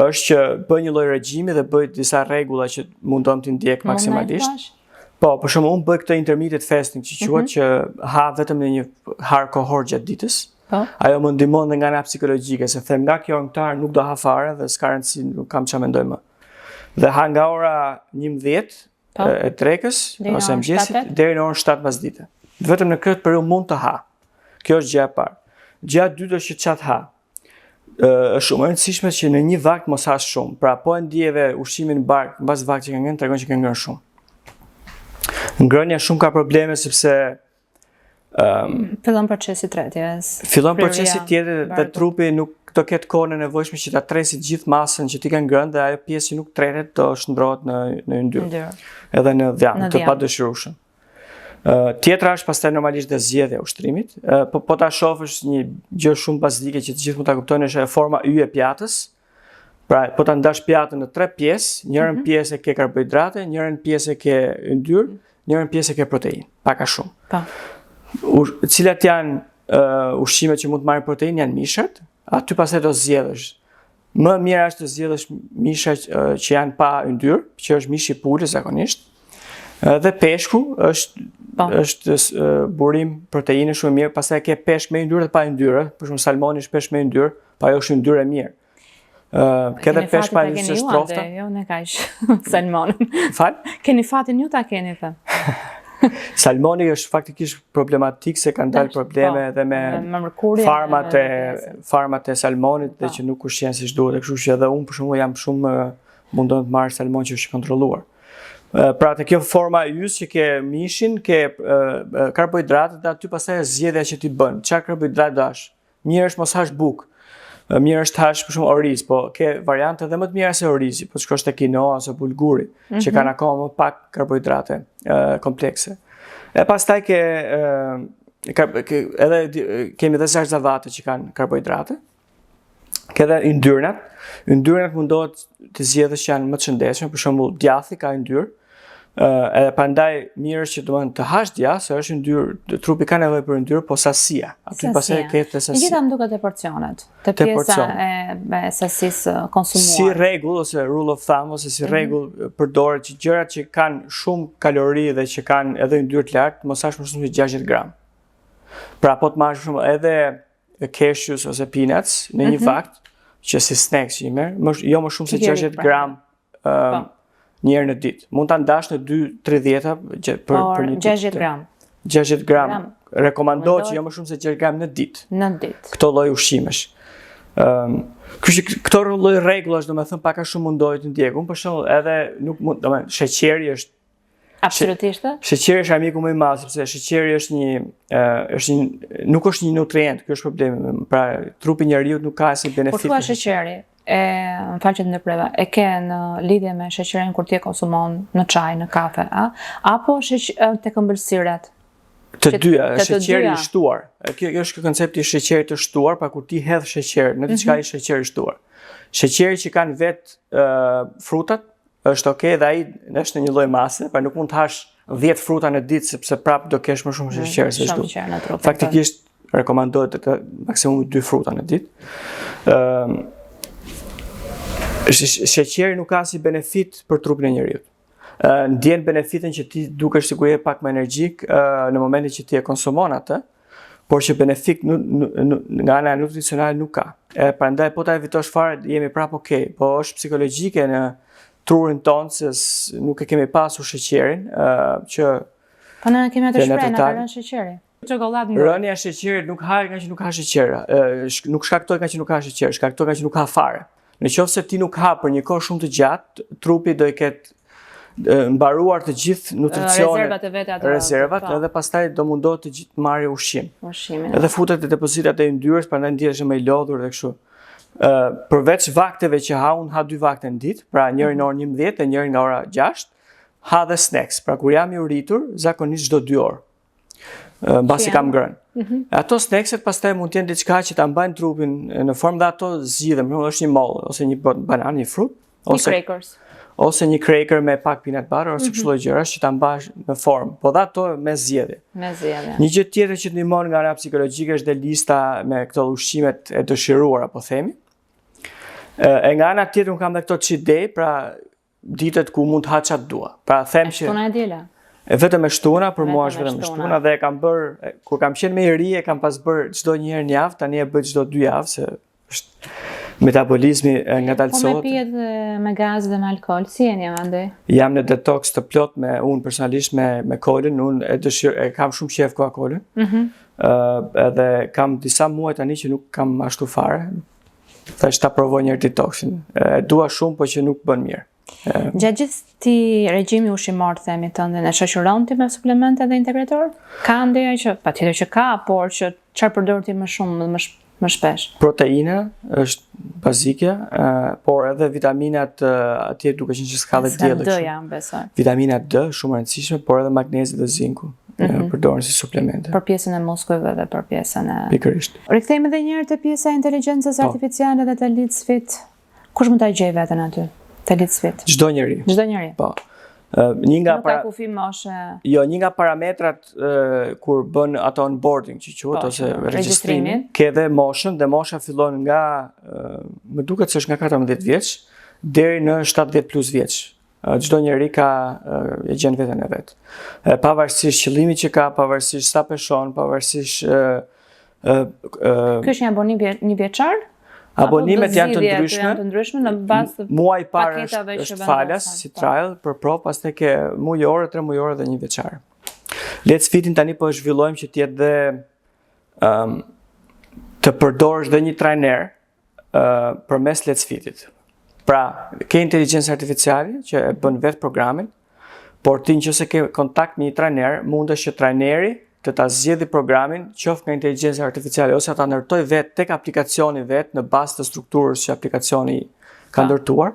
është që bëj një lloj regjimi dhe bëj disa rregulla që mundon të ndjek maksimalisht. Po, për shembull, unë bëj këtë intermittent fasting që quhet që ha vetëm në një har kohor gjatë ditës. Ajo më ndihmon dhe nga ana psikologjike, se them nga kjo orëtar nuk do ha fare dhe s'ka rëndësi, nuk kam çfarë mendoj më. Dhe ha nga ora 11 e drekës ose mëngjesit deri në orën 7 pasdite. Vetëm në këtë periudhë mund të ha. Kjo është gjëja e parë. Gjëja e dytë është që çat ha. Është shumë e rëndësishme që në një vakt mos hash shumë. Pra po e ndjeve ushqimin bark, mbas vaktit që ke ngënë, tregon që ke ngërë shumë. Ngrënia shumë ka probleme sepse fillon procesi tretjes. Fillon procesi tjetër dhe trupi nuk do ketë kohën e nevojshme që ta tresi gjithë masën që ti ke ngrënë dhe ajo pjesë që nuk tretet do shndrohet në yndyrë. Edhe në dhjam, të padëshirueshëm. Tjetra është pastaj normalisht dhe zgjedhja e ushtrimit. Po ta shohësh një gjë shumë bazike që të gjithë mund ta kuptojnë është forma Y e pjatës. Pra, po ta ndash pjatën në 3 pjesë, njërën pjesë e ke karbohidrate, njërën pjesë e ke yndyrë, njërën pjesë e ke proteinë, pak a shumë. Po. Cilat janë ushqimet që mund të marrin proteinë janë mishat, aty pastaj do zgjedhësh. Më mirë është të zgjedhësh misha që janë pa yndyrë, që është mishi i pulës zakonisht. Dhe peshku është burim proteine shumë mirë, pastaj ke peshk me yndyrë dhe pa yndyrë, për shembull salmoni është peshk me yndyrë, pa ajo është yndyrë e mirë. Ke dhe peshk pa yndyrë shtrofta. Jo, ne kaq salmonin. Fal? Keni fatin ju ta keni thënë. Salmoni është faktikisht problematik se kanë dalë probleme edhe me farmat e salmonit dhe që nuk ushqen siç duhet, kështu që edhe unë për shembull jam shumë mundon të marr salmon që është kontrolluar. Pra te kjo forma e ys që ke mishin, ke karbohidratet dhe aty pastaj zgjedhja që ti bën. Çfarë karbohidrat dash? Mirë është mos hash bukë. Mirë është hash për shumë oriz, po ke variante edhe më të mira se orizi, po shkosh te quinoa ose bulguri, që kanë akoma më pak karbohidrate komplekse. E pastaj kemi edhe zarzavate që kanë karbohidrate. Ke edhe yndyrnat. Yndyrnat mundohet të zgjedhësh që janë më të shëndetshme, për shembull djathi ka yndyrë. Edhe prandaj mirë është që do të hash djath, se është yndyrë, trupi ka nevojë për yndyrë, po sasia. Aty pastaj ke të sasia. Gjithë më duket te porcionet, te pjesa e sasisë konsumuar. Si rregull ose rule of thumb ose si rregull përdoret që gjërat që kanë shumë kalori dhe që kanë edhe yndyrë të lartë, mos hash më shumë se 60 gram. Pra po të marrësh shumë edhe cashews ose peanuts në një vakt, që si snacks që i merr, jo më shumë se 60 gram një herë në ditë. Mund ta ndash në 2-3 dieta për një ditë. 60 gram. 60 gram. Rekomandohet që jo më shumë se 60 gram në ditë. Në ditë. Këto lloj ushqimesh. Kështu që këto lloj rregullash, domethënë pak a shumë mundohet të ndjekum, për shembull edhe nuk mund, domethënë sheqeri është absolutisht. Sheqeri është armiku më i madh, sepse sheqeri është nuk është një nutrient, ky është problemi. Pra trupi i njeriu nuk ka asnjë benefit. Por thua sheqeri, më fal që të ndërpreva, e ke në lidhje me sheqerin kur ti e konsumon në çaj, në kafe, apo tek ëmbëlsirat? Të dyja, sheqeri i shtuar. Kjo është koncepti i sheqerit të shtuar, pra kur ti hedh sheqer në diçka i sheqeri i shtuar. Sheqeri që kanë vetë frutat është okay dhe ai është në një lloj mase, pra nuk mund të hash 10 fruta në ditë sepse prap do kesh më shumë sheqer se çdo. Faktikisht rekomandohet të maksimumi 2 fruta në ditë. Sheqeri nuk ka si benefit për trupin e njeriut. Ndjen benefitin që ti dukesh sikur je pak më energjik në momentin që ti e konsumon atë, por që benefit nga ana nutricionale nuk ka. Prandaj po ta evitosh fare jemi prap okay, po është psikologjike në trurin tonë se nuk e kemi pasur sheqerin që po ne kemi atë shprehje na rën sheqeri. Çokoladë. Rënia e sheqerit nuk ha nga që nuk ka sheqer. Nuk shkaktoj nga që nuk ka sheqer, shkaktoj nga që nuk ka fare. Nëse ti nuk ha për një kohë shumë të gjatë, trupi do i ketë mbaruar të gjithë nutricionet, rezervat edhe pastaj do mundohet të gjithë marrë ushqim. Edhe futet e depozitat e yndyrës, prandaj ndihesh më i lodhur dhe kështu. Përveç vakteve që ha, unë ha 2 vakte në ditë, pra njërin në orën 11 e njërin nga ora 6, ha dhe snacks. Pra kur jam i uritur, zakonisht çdo 2 orë. Mbasi kam ngrënë. Ato snackset pastaj mund të jenë diçka që ta mbajnë trupin në formë dhe ato zgjidhen, është një mollë ose një banan, një frut, ose një cracker me pak peanut butter ose kështu lloj gjërash që ta mbash në formë, po dhe ato me zgjedhje. Një gjë tjetër që ndihmon nga ana psikologjike është lista me këto ushqimet e dëshiruara, po themi. E nga ana tjetër un kam edhe këto cheat day, pra ditët ku mund të ha çfarë dua. Pra them që Shtuna e diela. Vetëm me shtuna, për mua është vetëm me shtuna dhe e kam bërë, kur kam qenë më i ri, e kam pas bërë çdo një herë në javë, tani e bëj çdo 2 javë se është metabolizmi ngadalësohet. Po me pijet me gaz dhe me alkool, si jeni andaj? Jam në detox të plot me unë personalisht me kolën, unë e kam shumë qejf Coca-Colën. Edhe kam disa muaj tani që nuk kam ashtu fare. Thash ta provoj një detoxin. E dua shumë, po që nuk bën mirë. Gjatë gjithë ti regjimi ushqimor themi tënde, ne shoqëron ti me suplemente dhe integrator? Ka ndonjë që patjetër që ka, por që çfarë përdor ti më shumë dhe më shpesh? Proteina është bazike, por edhe vitaminat atje duke qenë që s'ka dhe diellë. D janë besoj. Vitamina D shumë e rëndësishme, por edhe magnezi dhe zinku. Përdoren si suplemente. Për pjesën e muskujve dhe për pjesën e... Pikërisht. Rikthehemi edhe një herë te pjesa e inteligjencës artificiale dhe të Leads Fit. Kush mund ta gjej veten aty? Te licëvit. Çdo njeri. Çdo njeri. Po. Një nga Nuk ka kufi moshe. Jo, një nga parametrat kur bën ato onboarding që quhet ose regjistrimin, ke dhe moshën dhe mosha fillon nga më duket se është nga 14 vjeç deri në 70 plus vjeç. Çdo njeri e gjen veten e vet. Pavarësisht qëllimit që ka, pavarësisht sa peshon, pavarësisht Ky është një abonim një vjeçar? Abonimet janë të ndryshme në bazë të muaj parë paketave që është falas si trial për provë, pastaj ke mujore, 3 mujore dhe 1 vjeçar. Let's Fitin tani po e zhvillojmë që të jetë dhe të përdorësh dhe një trajner përmes Let's Fitit. Pra, ke inteligjencë artificiale që e bën vetë programin, por ti nëse ke kontakt me një trajner, mundesh që trajneri të ta zgjedhë programin qoftë nga inteligjenca artificiale ose ta ndërtoj vetë tek aplikacioni vetë në bazë të strukturës që aplikacioni ka ndërtuar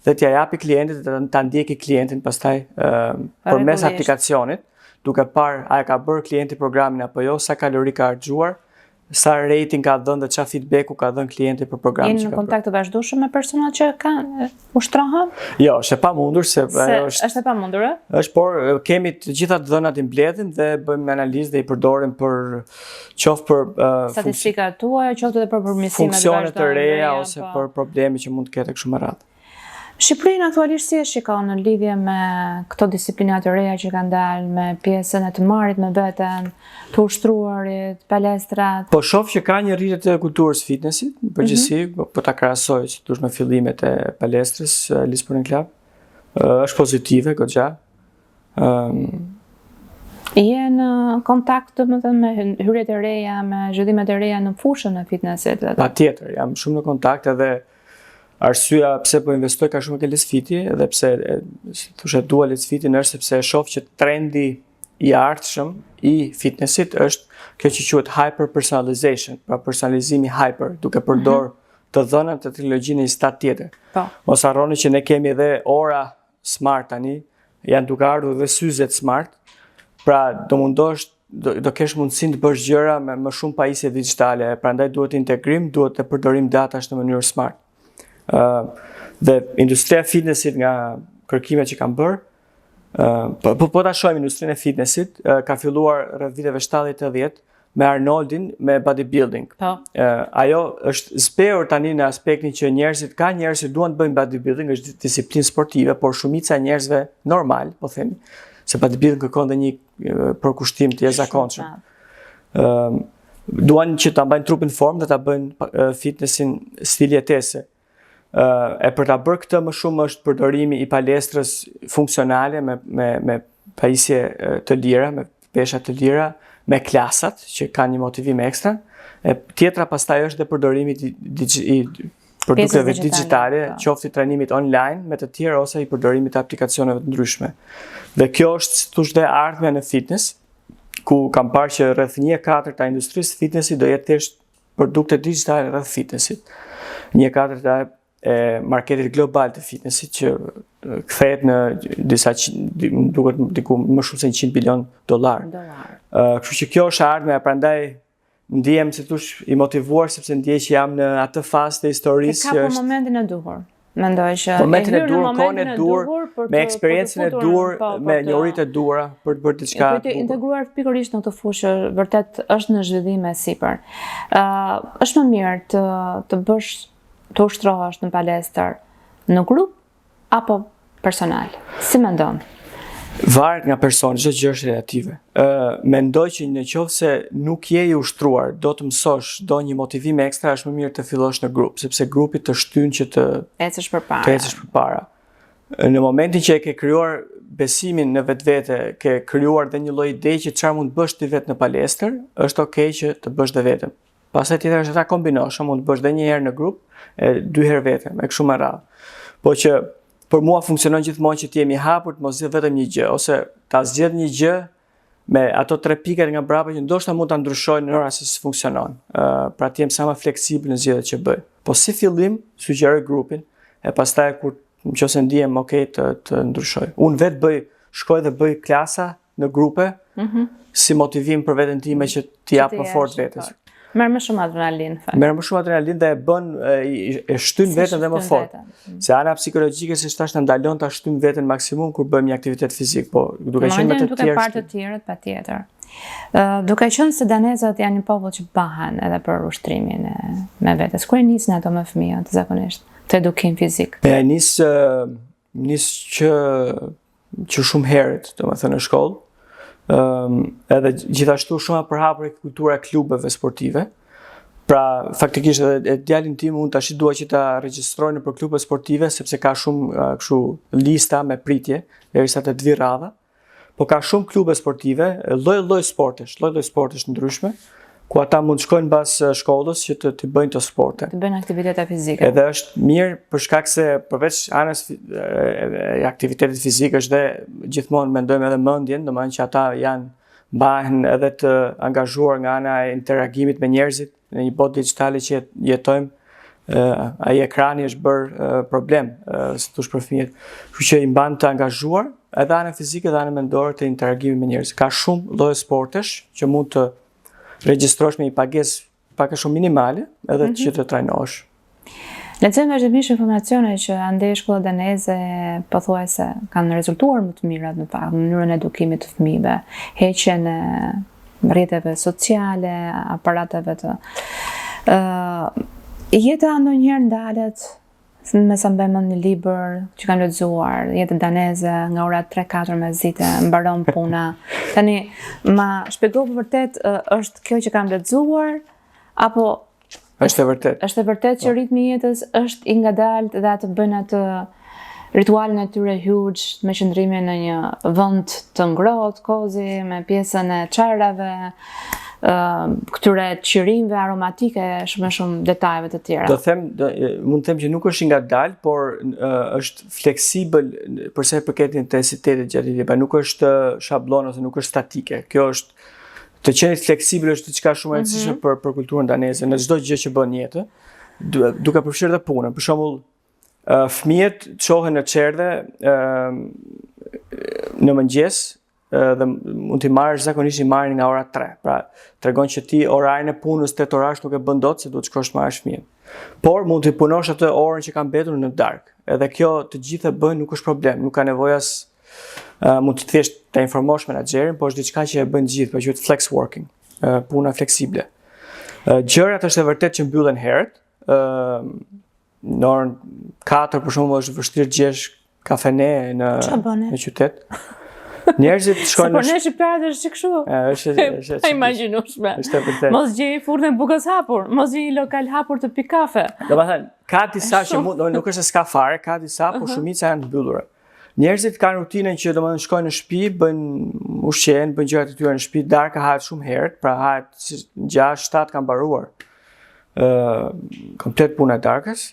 dhe t'ia japi klientit dhe ta ndjeki klientin pastaj përmes aplikacionit, duke parë a e ka bërë klienti programin apo jo, sa kalori ka harxuar, sa rating ka dhënë dhe çfarë feedbacku ka dhënë klienti për programin. Jeni në kontakt të vazhdueshëm me personat që kanë ushtrohen? Jo, është e pamundur se është e pamundur, ë? Është, por kemi të gjitha të dhënat i mbledhim dhe bëjmë analizë dhe i përdorim për qoftë për statistikat tuaja, qoftë edhe për përmirësimet funksione të reja ose për probleme që mund të ketë kështu më radhë. Shqipërinë aktualisht si e shikon në lidhje me këto disiplina të reja që kanë dalë, me pjesën e të marrit me veten, të ushtruarit, palestrat? Po shoh që ka një rritje të kulturës fitnessit, në përgjithësi, po ta krahasoj sidoqë me fillimet e palestrës, Alice Sporting Club, është pozitive goxha. Je në kontakt me hyrjet e reja, me zhvillimet e reja në fushën e fitnessit? Patjetër, jam shumë në kontakt edhe arsyeja pse po investoj ka shumë ke Let's Fiti edhe pse thoshe dua Let's Fitin është sepse e shoh që trendi i ardhshëm i fitnessit është kjo që quhet hyper personalization, pra personalizimi hyper, duke përdor të dhënat të teknologjinë një stad tjetër. Po. Mos harroni që ne kemi edhe ora smart tani, janë duke ardhur edhe syzet smart. Pra do kesh mundësinë të bësh gjëra me më shumë pajisje digjitale, prandaj duhet integrim, duhet të përdorim datash në mënyrë smart. Dhe industria e fitnessit nga kërkimet që kanë bërë, po ta shohim industrinë e fitnessit, ka filluar rreth viteve 70-80 me Arnoldin, me bodybuilding. Po. Ajo është zbehur tani në aspektin që ka njerëz që duan të bëjnë bodybuilding, është disiplinë sportive, por shumica e njerëzve normal, po themi, se bodybuilding kërkon dhe një përkushtim të jashtëzakonshëm. Duan që ta mbajnë trupin në formë dhe ta bëjnë fitnessin stil jetese. E për ta bërë këtë më shumë është përdorimi i palestrës funksionale me pajisje të lira, me pesha të lira, me klasat që kanë një motivim ekstra. Tjetra pastaj është dhe përdorimi i produkteve digjitale, qoftë i trajnimit online me të tjerë ose i përdorimit të aplikacioneve të ndryshme. Dhe kjo është thosh dhe ardhmja në fitness, ku kam parë që rreth 1/4 e industrisë fitnessit do jetë thjesht produkte digjitale rreth fitnessit. 1/4 e marketit global të fitnessit që kthehet në disa duket diku më shumë se $100 bilion. Kështu që kjo është ardhmja, prandaj ndihem se tush i motivuar sepse ndjej që jam në atë fazë të historisë që është momentin e duhur. Mendoj që momentin e duhur, kohën e duhur, me eksperiencën e duhur, me njohuritë e duhura për të bërë diçka. Për të integruar pikërisht në këtë fushë, vërtet është në zhvillim e sipër. Është më mirë të bësh të ushtrohesh në palestër në grup apo personal? Si mendon? Varet nga personi, çdo gjë është relative. Mendoj që nëse nuk je i ushtruar, do të mësosh një motivim ekstra, është më mirë të fillosh në grup, sepse grupi të shtyn që të ecësh përpara. Në momentin që e ke krijuar besimin në vetvete, ke krijuar dhe një lloj ide që çfarë mund të bësh ti vetë në palestër, është okay që të bësh dhe vetëm. Pastaj tjetër është ta kombinosh, mund të bësh edhe një herë në grup, 2 herë vetëm, e kështu me radhë. Po që për mua funksionon gjithmonë që ti jemi hapur të mos zgjedh vetëm një gjë, ose ta zgjedh një gjë me ato 3 pikat nga brapa që ndoshta mund ta ndryshojnë në rast se funksionon. Pra ti jem sa më fleksibël në zgjedhjet që bëj. Po si fillim, sugjeroj grupin, e pastaj kur nëse ndihem okay të ndryshoj. Unë vetë shkoj dhe bëj klasa në grupe, si motivim për veten time që t'i jap më fort vetes. Merr më shumë adrenalin. Merr më shumë adrenalin dhe e bën e shtyn veten dhe më fort. Se ana psikologjike si thash na ndalon ta shtym veten maksimum kur bëjmë një aktivitet fizik, po duke qenë me të tjerë. Duke parë të tjerët patjetër. Duke qenë se danezët janë një popull që bahen edhe për ushtrimin me vetes. Kur nisin ato me fëmijët zakonisht, të edukim fizik. Nis që shumë herët, domethënë në shkollë. Edhe gjithashtu shumë e përhapur kultura e klubeve sportive. Pra, faktikisht edhe djalin tim unë tash dua që ta regjistroj nëpër klube sportive sepse ka shumë kështu lista me pritje derisa të vi radha. Po ka shumë klube sportive, lloj-lloj sportesh ndryshme, ku ata mund të shkojnë pas shkollës që të bëjnë të sporte. Të bëjnë aktivitete fizike. Edhe është mirë për shkak se përveç anës aktivitetit fizik është dhe gjithmonë mendojmë edhe mendjen, domethënë që ata mbahen edhe të angazhuar nga ana e interagimit me njerëzit në një botë digjitale që jetojmë. Ai ekrani është bërë problem, si thosh për fëmijët. Kështu që i mban të angazhuar edhe ana fizike dhe ana mendore të interagimit me njerëz. Ka shumë lloje sportesh që mund të regjistrosh me një pagesë pak a shumë minimale edhe që të trajnosh. Lexojmë vazhdimisht informacione që andej shkollat daneze pothuajse kanë rezultuar më të mirat në mënyrën e edukimit të fëmijëve, heqjen e rrjeteve sociale, aparateve të jeta ndonjëherë ndalet me sa mbajmë një libër që kam lexuar, jetë daneze, nga ora 3-4 mesdite, mbaron puna. Tani, ma shpjego për vërtet, është kjo që kam lexuar, apo është e vërtet? Është e vërtet që ritmi i jetës është i ngadalt dhe atë bën atë ritualin e tyre huge, me qëndrimin në një vend të ngrohtë, kozi, me pjesën e çajrave, këtyre qirimve aromatike, shumë detajeve të tjera. Mund të them që nuk është i ngadalt, por është fleksibël përsa i përket intensitetit gjatë ditës, pra nuk është shablon ose nuk është statike. Kjo është të qenit fleksibël është diçka shumë e rëndësishme për kulturën daneze, në çdo gjë që bën jetë, duke përfshirë edhe punën. Për shembull, fëmijët çohen në çerdhe në mëngjes, dhe mund t'i marrësh zakonisht i marrin nga ora 3. Pra, tregon që ti orarin e punës 8 orash nuk e bën dot se duhet shkosh të marrësh fëmijën. Por mund t'i punosh atë orën që ka mbetur në darkë. Edhe kjo të gjithë e bëjnë, nuk është problem, nuk ka nevojë as mund të thjesht ta informosh menaxherin, por është diçka që e bëjnë të gjithë, quhet flex working, puna fleksible. Gjërat është e vërtet që mbyllen herët. Në orën 4 për shembull është vështirë të gjesh kafene në qytet. Njerëzit shkojnë në... Se për ne shqiptarët është kështu. Është imagjinueshme. Është e vërtetë. Mos gjej furrën bukës hapur, mos gjej lokal hapur të pi kafe. Domethënë, ka disa që nuk është se s'ka fare, ka disa, por shumica janë të mbyllura. Njerëzit kanë rutinën që domethënë shkojnë në shtëpi, bëjnë ushqen, bëjnë gjërat e tyre në shtëpi, darka hahet shumë herët, pra hahet 6-7 kanë mbaruar. Komplet puna e darkës.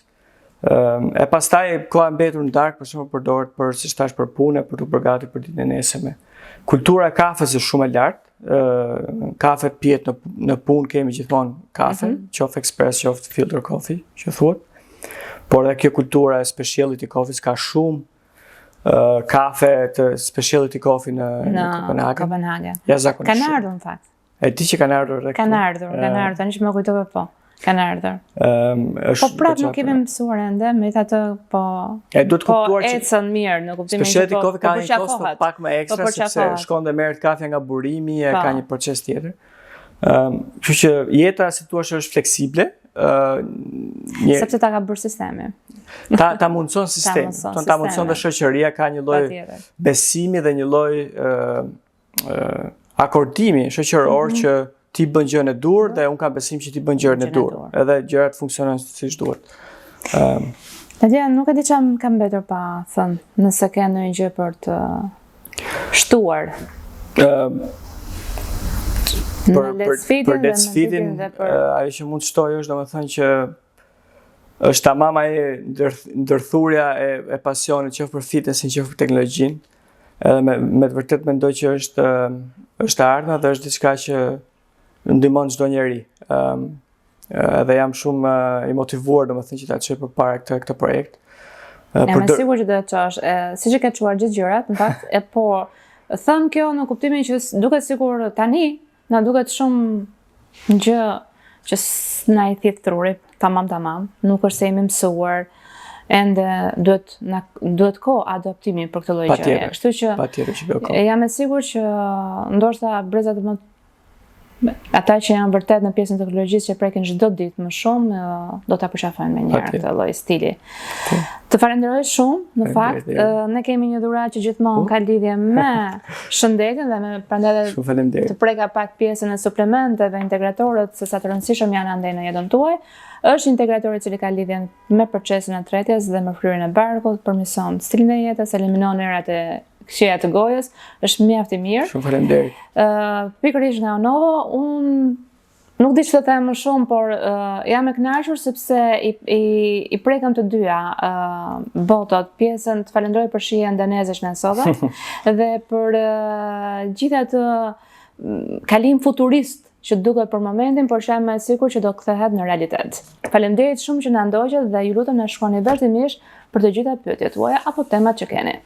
E pastaj koha mbetur në darkë për shembull përdoret për si thash për punë, për të përgatitur për ditën e nesërme. Kultura e kafes është shumë e lartë. Kafet pihet në punë, kemi gjithmonë kafe, qoftë espresso, qoftë filter coffee, që thuhet. Por edhe kjo kultura e specialty coffees ka shumë kafe të specialty coffee në Kopenhagen. Ja zakonisht. Kanë ardhur në fakt. E di që kanë ardhur edhe këtu. Kanë ardhur, tani që më kujtove po. Kanë ardhur. Po prapë nuk kemi mësuar ende, megjithatë po. Duhet kuptuar që ecën mirë në kuptimin se po ka një kosto pak më ekstra sepse shkon dhe merret kafja nga burimi, ka një proces tjetër. Kështu që jeta si thua është fleksible, sepse ta ka bërë sistemi. Ta mundson sistemi, ta mundson dhe shoqëria ka një lloj besimi dhe një lloj akordimi shoqëror që ti bën gjën e dur dhe un kam besim që ti bën gjën e dur. Edhe gjërat funksionojnë siç duhet. Nadia, nuk e di çam kam mbetur pa thënë, nëse ke ndonjë gjë për të shtuar. Për Let's Fit-in, ajo që mund të shtoj është domethënë që është tamam ai ndërthurja e pasionit që për fitnessin, që për teknologjinë. Edhe me të vërtet mendoj që është e ardhma dhe është diçka që ndihmon çdo njeri. Edhe jam shumë i motivuar domethënë që ta çoj përpara këtë projekt. Jam e sigurt që do të çosh, siç e ke çuar gjithë gjërat, në fakt, po thëm kjo në kuptimin që duket sikur tani na duket shumë gjë që s'na i thith truri, tamam, nuk është se jemi mësuar, ende duhet kohë adaptimi për këtë lloj gjëje. Kështu që patjetër që bëj kohë. Jam e sigurt që ndoshta brezat ata që janë vërtet në pjesën e teknologjisë që prekin çdo ditë më shumë, do ta përqafojnë me njëherë këtë lloj stili. Të falenderoj shumë, në fakt, ne kemi një dhuratë që gjithmonë ka lidhje me shëndetin dhe me prandaj të preka pak pjesën e suplementeve, integratorët, se sa të rëndësishëm janë andej në jetën tuaj. Është integratori i cili ka lidhje me procesin e tretjes dhe me fryrjen e barkut, përmirëson stilin e jetës, eliminon erat e këqija të gojës, është mjaft i mirë. Shumë faleminderit. Pikërisht nga Onovo, unë nuk di ç'të them më shumë, por jam e kënaqur sepse i prekëm të dyja botot, pjesën të falenderoj për shijen daneze që na sove dhe për gjithë atë kalim futurist që duket për momentin, por që jam e sigurt që do kthehet në realitet. Faleminderit shumë që na ndoqët dhe ju lutem na shkruani vazhdimisht për të gjitha pyetjet tuaja apo temat që keni.